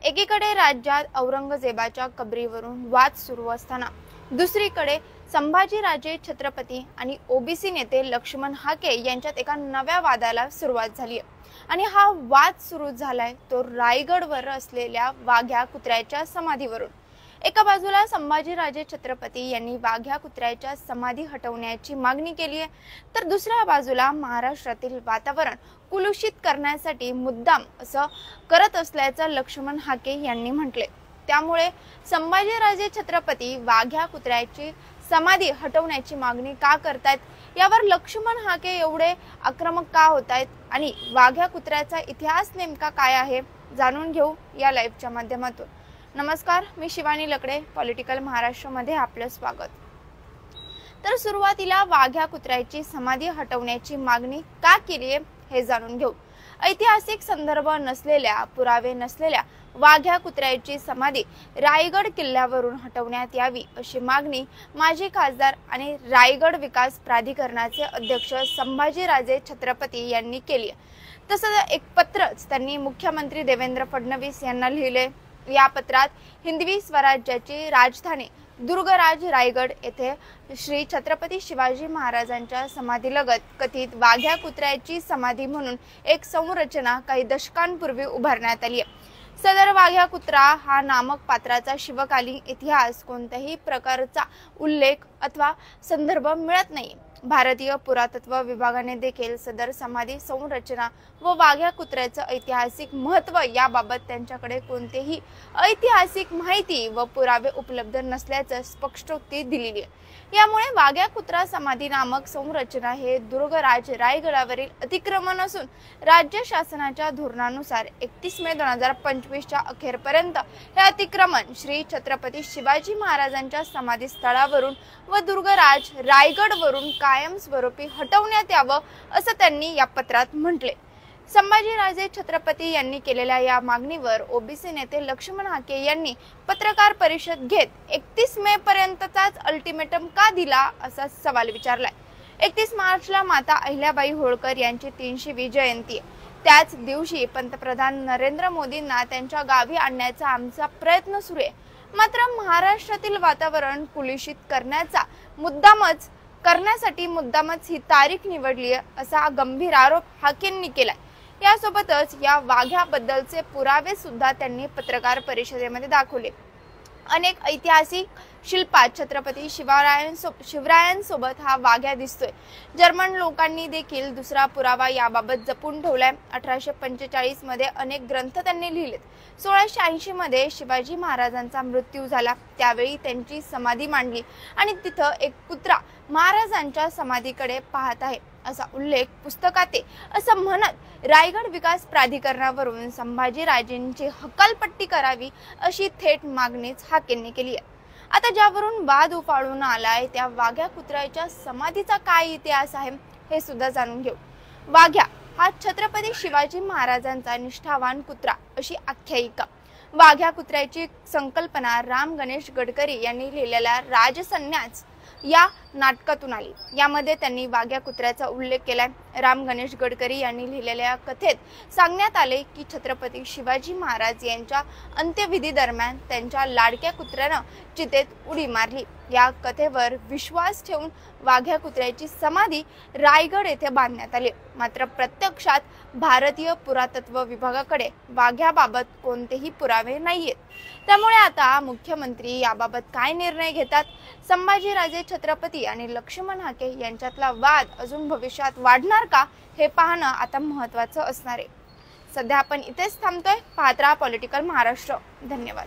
एकीकडे राज्यात औरंगजेबाच्या कबरीवरून वाद सुरू असताना दुसरीकडे संभाजीराजे छत्रपती आणि ओबीसी नेते लक्ष्मण हाके यांच्यात एका नव्या वादाला सुरुवात झाली आहे। आणि हा वाद सुरू झालाय तो रायगडवर असलेल्या वाघ्या कुत्र्याच्या समाधीवरून। एका बाजूला संभाजीराजे छत्रपती यांनी वाघ्या कुत्र्याच्या समाधी हटवण्याची मागणी केली आहे, तर दुसऱ्या बाजूला महाराष्ट्रातील वातावरण कुलुषित करण्यासाठी मुद्दाम असं करत असल्याचं लक्ष्मण हाके यांनी म्हटले। त्यामुळे संभाजीराजे छत्रपती वाघ्या कुत्र्याची समाधी हटवण्याची मागणी का करतायत, यावर लक्ष्मण हाके एवढे आक्रमक का होतायत आणि वाघ्या कुत्र्याचा इतिहास नेमका काय आहे जाणून घेऊ या लाईव्हच्या माध्यमातून। नमस्कार, मी शिवानी लकडे, पॉलिटिकल महाराष्ट्र मध्ये आपलं स्वागत। तर सुरुवातीला वाघ्या कुत्र्याची समाधी हटवण्याची मागणी का केली आहे हे जाणून घेऊ। ऐतिहासिक संदर्भ नसलेल्या, पुरावे नसलेल्या वाघ्या कुत्र्याची समाधी रायगड किल्ल्यावरून हटवण्यात यावी अशी मागणी माजी खासदार आणि रायगड विकास प्राधिकरणाचे अध्यक्ष संभाजीराजे छत्रपती यांनी केली आहे। तसंच एक पत्रच त्यांनी मुख्यमंत्री देवेंद्र फडणवीस यांना लिहिले। या पत्रात हिंदवी स्वराज्याची राजधानी दुर्गराज रायगड येथे श्री छत्रपती शिवाजी महाराजांच्या समाधीलगत कथित वाघ्या कुत्र्याची समाधी म्हणून एक संरचना काही दशकांपूर्वी उभारण्यात आली आहे। सदर वाघ्या कुत्रा हा नामक पात्राचा शिवकालीन इतिहास कोणत्याही प्रकारचा उल्लेख अथवा संदर्भ मिळत नाही। भारतीय पुरातत्व विभागाने देखील सदर समाधी संरचना व वाघ्या कुत्र्याचं ऐतिहासिक महत्त्व याबाबत त्यांच्याकडे कोणतेही ऐतिहासिक माहिती व पुरावे उपलब्ध नसल्याचं स्पष्टोक्ती दिलेली आहे। यामुळे वाघ्या कुत्रा समाधी नामक संरचना हे दुर्गराज रायगडावरील अतिक्रमण असून राज्य शासनाच्या धोरणानुसार 31 मे 2025 च्या अखेरपर्यंत हे अतिक्रमण श्री छत्रपती शिवाजी महाराजांच्या समाधी स्थळावरून व दुर्गराज रायगडवरून कायमस्वरूपी हटवण्यात यावं असं त्यांनी या पत्रात म्हटले। संभाजीराजे छत्रपती यांनी केलेल्या या मागणीवर ओबीसी नेते लक्ष्मण हाके यांनी पत्रकार परिषद घेत 31 मे पर्यंतचाच अल्टिमेटम का दिला असा सवाल विचारलाय। 31 मार्चला माता अहिल्याबाई होळकर यांची 300वी जयंती आहे। त्याच दिवशी पंतप्रधान नरेंद्र मोदींना त्यांच्या गावी आणण्याचा आमचा प्रयत्न सुरू आहे। मात्र महाराष्ट्रातील वातावरण कुलुषित करण्यासाठी मुद्दामच ही तारीख निवडली आहे असा गंभीर आरोप हाकेंनी केलाय। यासोबतच या वाघ्याबद्दलचे पुरावे सुद्धा त्यांनी पत्रकार परिषदेमध्ये दाखवले। अनेक ऐतिहासिक शिल्पात छत्रपती शिवरायांसोबत हा वाघ्या दिसतोय। जर्मन लोकांनी देखील दुसरा पुरावा याबाबत जपून ठेवलाय। 1845 मध्ये अनेक ग्रंथ त्यांनी लिहिलेत। 1680 मध्ये शिवाजी महाराजांचा मृत्यू झाला, त्यावेळी त्यांची समाधी मांडली आणि तिथं एक कुत्रा महाराजांच्या समाधीकडे पाहत आहे असा उल्लेख पुस्तकात आहे असं म्हणत रायगड विकास प्राधिकरणावरून संभाजीराजेंची हकालपट्टी करावी अशी थेट मागणीच हाकेंनी केली आहे। आता ज्यावरून वाद उफाळून आलाय त्या वाघ्या कुत्र्याच्या समाधीचा काय इतिहास आहे हे सुद्धा जाणून घेऊ। वाघ्या हा छत्रपती शिवाजी महाराजांचा निष्ठावान कुत्रा अशी आख्यायिका। वाघ्या कुत्र्याची संकल्पना राम गणेश गडकरी यांनी लिहिलेल्या राजसन्यास या नाटकातून आली। यामध्ये त्यांनी वाघ्या कुत्र्याचा उल्लेख केलाय। राम गणेश गडकरी यांनी लिहिलेल्या कथेत सांगण्यात आले की छत्रपती शिवाजी महाराज यांच्या अंत्यविधी दरम्यान त्यांच्या लाडक्या कुत्र्यानं चितेत उडी मारली। या कथेवर विश्वास ठेवून वाघ्या कुत्र्याची समाधी रायगड येथे बांधण्यात आली। मात्र प्रत्यक्षात भारतीय पुरातत्व विभागाकडे वाघ्याबाबत कोणतेही पुरावे नाहीयेत। त्यामुळे आता मुख्यमंत्री याबाबत काय निर्णय घेतात, संभाजीराजे छत्रपती आणि लक्ष्मण हाके यांच्यातला वाद अजून भविष्यात वाढणार का हे पाहणं आता महत्त्वाचं असणार आहे। सध्या आपण इथेच थांबतोय। पाहत रहा पॉलिटिकल महाराष्ट्र। धन्यवाद।